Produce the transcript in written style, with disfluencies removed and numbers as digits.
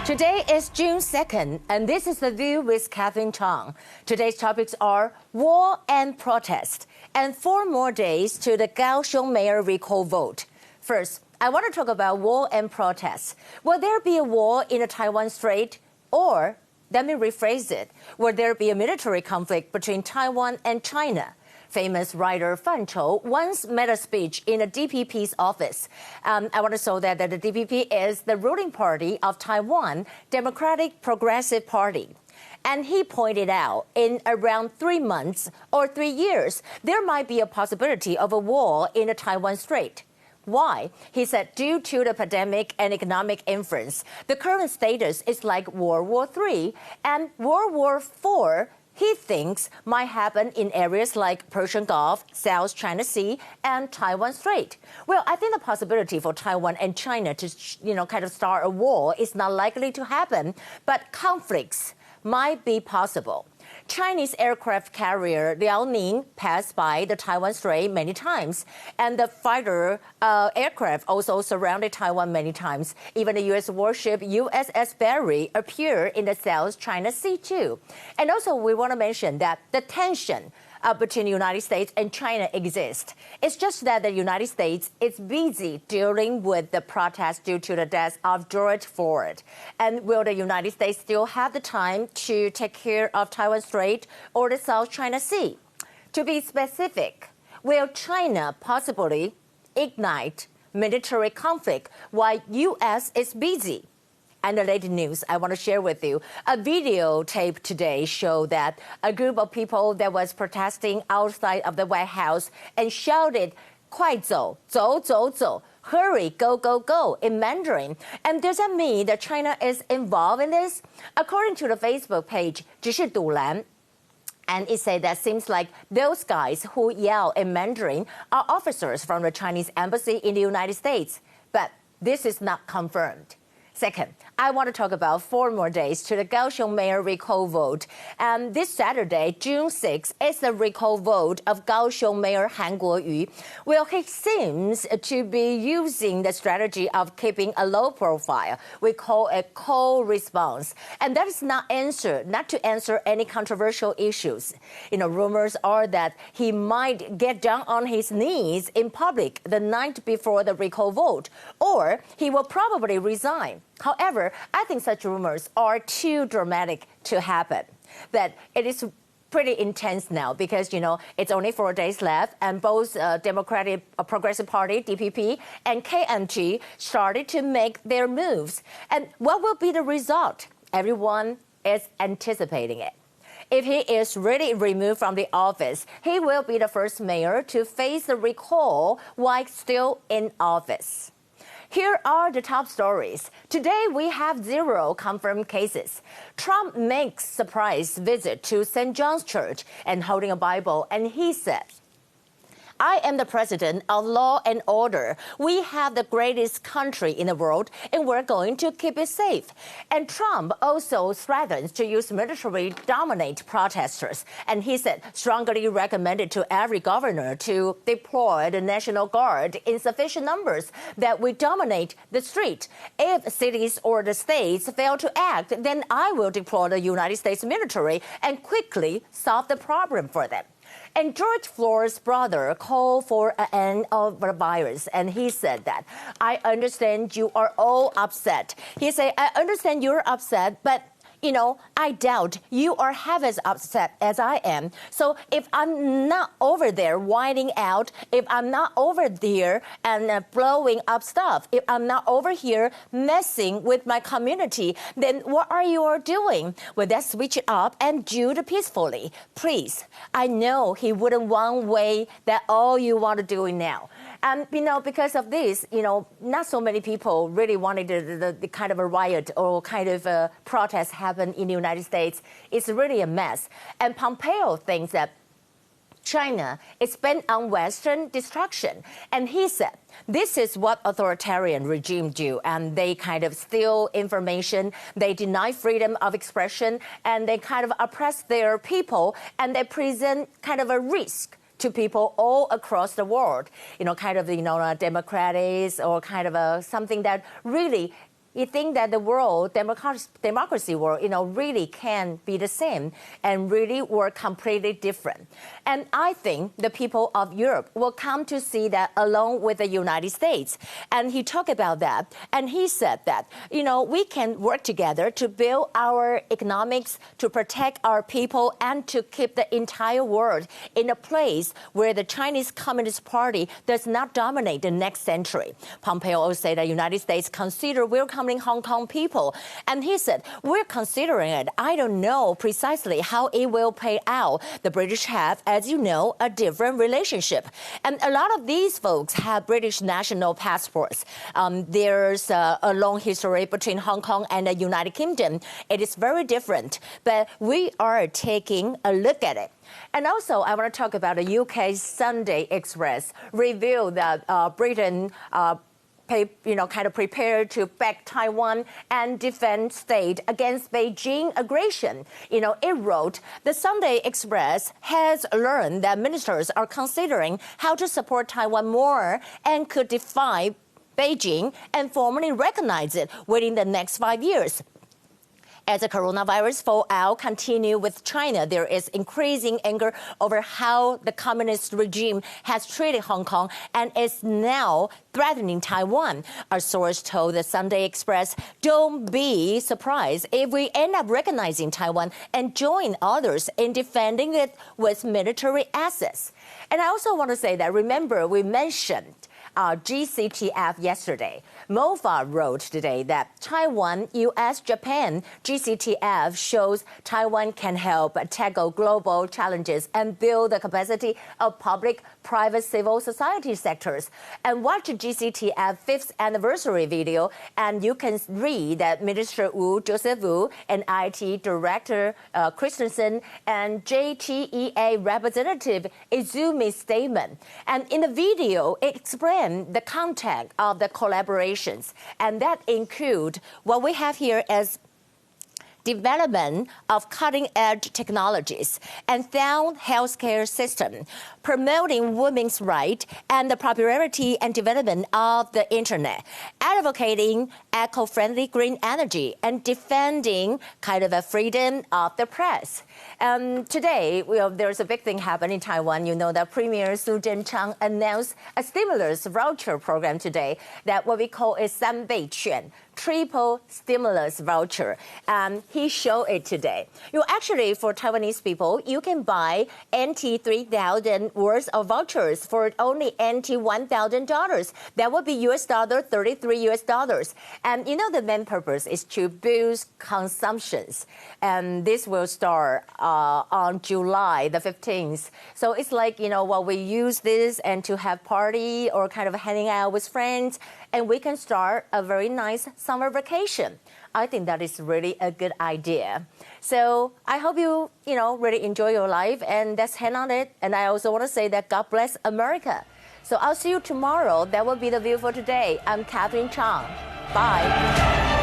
Today is June 2nd, and this is The View with Catherine Chang. Today's topics are war and protest, and 4 more days to the Kaohsiung mayor recall vote. First, I want to talk about war and protest. Will there be a war in the Taiwan Strait? Or, let me rephrase it, will there be a military conflict between Taiwan and China? Famous writer Fan Chou once made a speech in the DPP's office. I want to show that the DPP is the ruling party of Taiwan, Democratic Progressive Party. And he pointed out in around 3 months or 3 years, there might be a possibility of a war in the Taiwan Strait. Why? He said due to the pandemic and economic influence, the current status is like World War III and World War IV. He thinks might happen in areas like Persian Gulf, South China Sea, and Taiwan Strait. Well, I think the possibility for Taiwan and China to, kind of start a war is not likely to happen, but conflicts might be possible. Chinese aircraft carrier Liaoning passed by the Taiwan Strait many times, and the fighter aircraft also surrounded Taiwan many times. Even the U.S. warship USS Barry appeared in the South China Sea too. And also, we want to mention that the tension between the United States and China exists. It's just that the United States is busy dealing with the protests due to the death of George Floyd. And will the United States still have the time to take care of Taiwan Strait or the South China Sea? To be specific, will China possibly ignite military conflict while U.S. is busy? And the latest news I want to share with you. A videotape today showed that a group of people that was protesting outside of the White House and shouted, 快走, 走, 走, 走, hurry, go, go, go, in Mandarin. And does that mean that China is involved in this? According to the Facebook page, 只是堵拦. And it said that seems like those guys who yell in Mandarin are officers from the Chinese embassy in the United States. But this is not confirmed. Second, I want to talk about 4 more days to the Kaohsiung mayor recall vote. And this Saturday, June 6th, is the recall vote of Kaohsiung Mayor Han Kuo-yu. Well, he seems to be using the strategy of keeping a low profile. We call it cold response. And that is not to answer any controversial issues. Rumors are that he might get down on his knees in public the night before the recall vote, or he will probably resign. However, I think such rumors are too dramatic to happen. That it is pretty intense now because, it's only 4 days left and both Democratic Progressive Party, DPP, and KMT started to make their moves. And what will be the result? Everyone is anticipating it. If he is really removed from the office, he will be the first mayor to face the recall while still in office. Here are the top stories. Today, we have 0 confirmed cases. Trump makes surprise visit to St. John's Church and holding a Bible, and he said, I am the president of law and order. We have the greatest country in the world, and we're going to keep it safe. And Trump also threatens to use military to dominate protesters. And he said, strongly recommended to every governor to deploy the National Guard in sufficient numbers that we dominate the street. If cities or the states fail to act, then I will deploy the United States military and quickly solve the problem for them. And George Floyd's brother called for an end of the virus, and he said that, I understand you are all upset. He said, I understand you're upset, but I doubt you are half as upset as I am. So if I'm not over there whining out, if I'm not over there and blowing up stuff, if I'm not over here messing with my community, then what are you all doing? Well, let's switch it up and do it peacefully. Please, I know he wouldn't one way that all you want to do now. And, because of this, not so many people really wanted the kind of a riot or kind of a protest happen in the United States. It's really a mess. And Pompeo thinks that China is bent on Western destruction. And he said, this is what authoritarian regimes do. And they kind of steal information, they deny freedom of expression, and they kind of oppress their people, and they present kind of a risk to people all across the world, kind of, democrats or kind of something that really he thinks that the world, democracy world, really can be the same and really work completely different. And I think the people of Europe will come to see that along with the United States. And he talked about that. And he said that, we can work together to build our economics, to protect our people, and to keep the entire world in a place where the Chinese Communist Party does not dominate the next century. Pompeo also said the United States consider welcoming Hong Kong people. And he said, we're considering it. I don't know precisely how it will play out. The British have, as you know, a different relationship. And a lot of these folks have British national passports. There's a long history between Hong Kong and the United Kingdom. It is very different, but we are taking a look at it. And also, I want to talk about the UK Sunday Express revealed that Britain prepared to back Taiwan and defend state against Beijing aggression. It wrote, the Sunday Express has learned that ministers are considering how to support Taiwan more and could defy Beijing and formally recognize it within the next 5 years. As the coronavirus fallout continues with China, there is increasing anger over how the communist regime has treated Hong Kong and is now threatening Taiwan. Our source told the Sunday Express, don't be surprised if we end up recognizing Taiwan and join others in defending it with military assets. And I also want to say that, remember, we mentioned GCTF yesterday. MOFA wrote today that Taiwan, U.S., Japan, GCTF shows Taiwan can help tackle global challenges and build the capacity of public, private, civil society sectors. And watch the GCTF 5th anniversary video, and you can read that Minister Wu, Joseph Wu, and IT Director Christensen, and JTEA Representative Izumi's statement. And in the video, it explains the content of the collaborations, and that include what we have here as development of cutting-edge technologies and sound healthcare system, promoting women's rights and the popularity and development of the internet, advocating eco-friendly green energy, and defending a freedom of the press. Today, there's a big thing happening in Taiwan. That Premier Su Chang announced a stimulus voucher program today, that what we call a 三倍券, triple stimulus voucher. He showed it today. Actually, for Taiwanese people, you can buy NT 3,000 worth of vouchers for only NT $1,000. That would be $33. And the main purpose is to boost consumptions. And this will start on July the 15th. So it's like, we use this and to have party or hanging out with friends, and we can start a very nice summer vacation. I think that is really a good idea. So I hope you, really enjoy your life, and let's hang on it. And I also want to say that God bless America. So I'll see you tomorrow. That will be the view for today. I'm Catherine Chang. Bye.